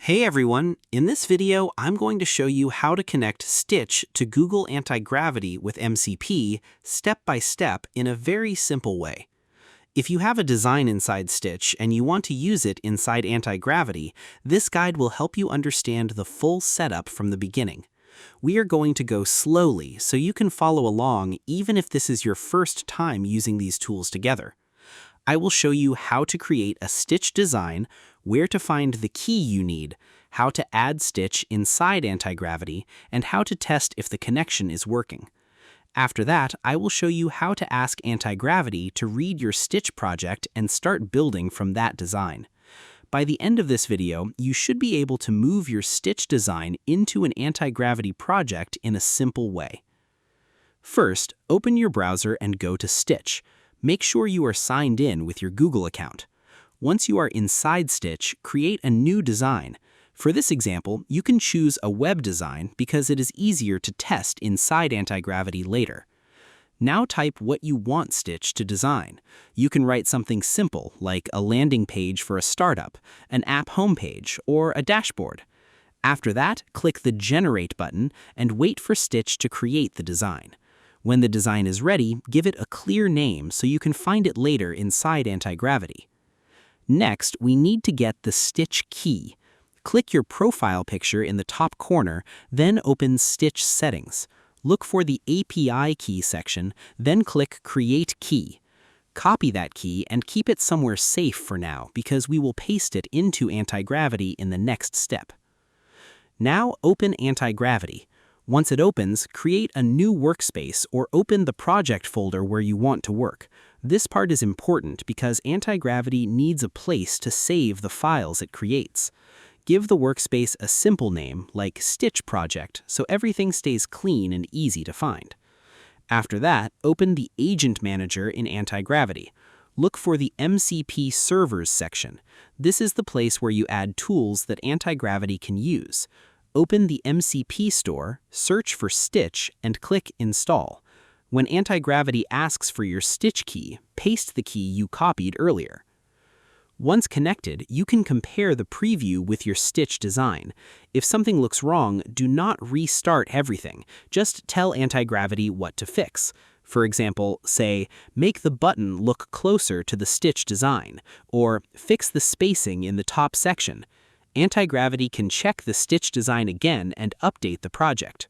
Hey everyone, in this video I'm going to show you how to connect Stitch to Google Antigravity with MCP step by step in a very simple way. If you have a design inside Stitch and you want to use it inside Antigravity, this guide will help you understand the full setup from the beginning. We are going to go slowly so you can follow along even if this is your first time using these tools together. I will show you how to create a Stitch design, where to find the key you need, how to add Stitch inside Antigravity, and how to test if the connection is working. After that, I will show you how to ask Antigravity to read your Stitch project and start building from that design. By the end of this video, you should be able to move your Stitch design into an Antigravity project in a simple way. First, open your browser and go to Stitch. Make sure you are signed in with your Google account. Once you are inside Stitch, create a new design. For this example, you can choose a web design because it is easier to test inside Antigravity later. Now type what you want Stitch to design. You can write something simple like a landing page for a startup, an app homepage, or a dashboard. After that, click the Generate button and wait for Stitch to create the design. When the design is ready, give it a clear name so you can find it later inside Antigravity. Next, we need to get the Stitch key. Click your profile picture in the top corner, then open Stitch Settings. Look for the API key section, then click Create Key. Copy that key and keep it somewhere safe for now because we will paste it into Antigravity in the next step. Now open Antigravity. Once it opens, create a new workspace or open the project folder where you want to work. This part is important because Antigravity needs a place to save the files it creates. Give the workspace a simple name like Stitch Project so everything stays clean and easy to find. After that, open the Agent Manager in Antigravity. Look for the MCP Servers section. This is the place where you add tools that Antigravity can use. Open the MCP store, search for Stitch, and click Install. When Antigravity asks for your Stitch key, paste the key you copied earlier. Once connected, you can compare the preview with your Stitch design. If something looks wrong, do not restart everything. Just tell Antigravity what to fix. For example, say, make the button look closer to the Stitch design, or fix the spacing in the top section. Antigravity can check the Stitch design again and update the project.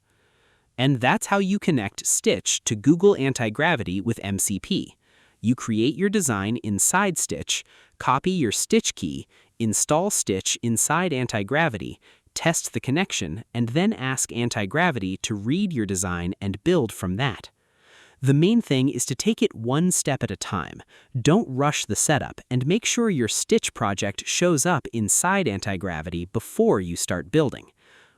And that's how you connect Stitch to Google Antigravity with MCP. You create your design inside Stitch, copy your Stitch key, install Stitch inside Antigravity, test the connection, and then ask Antigravity to read your design and build from that. The main thing is to take it one step at a time. Don't rush the setup and make sure your Stitch project shows up inside Antigravity before you start building.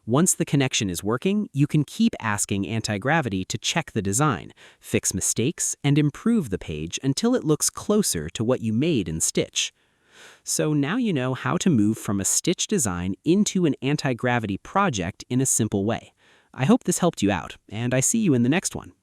Once the connection is working, you can keep asking Antigravity to check the design, fix mistakes, and improve the page until it looks closer to what you made in Stitch. So now you know how to move from a Stitch design into an Antigravity project in a simple way. I hope this helped you out, and I see you in the next one.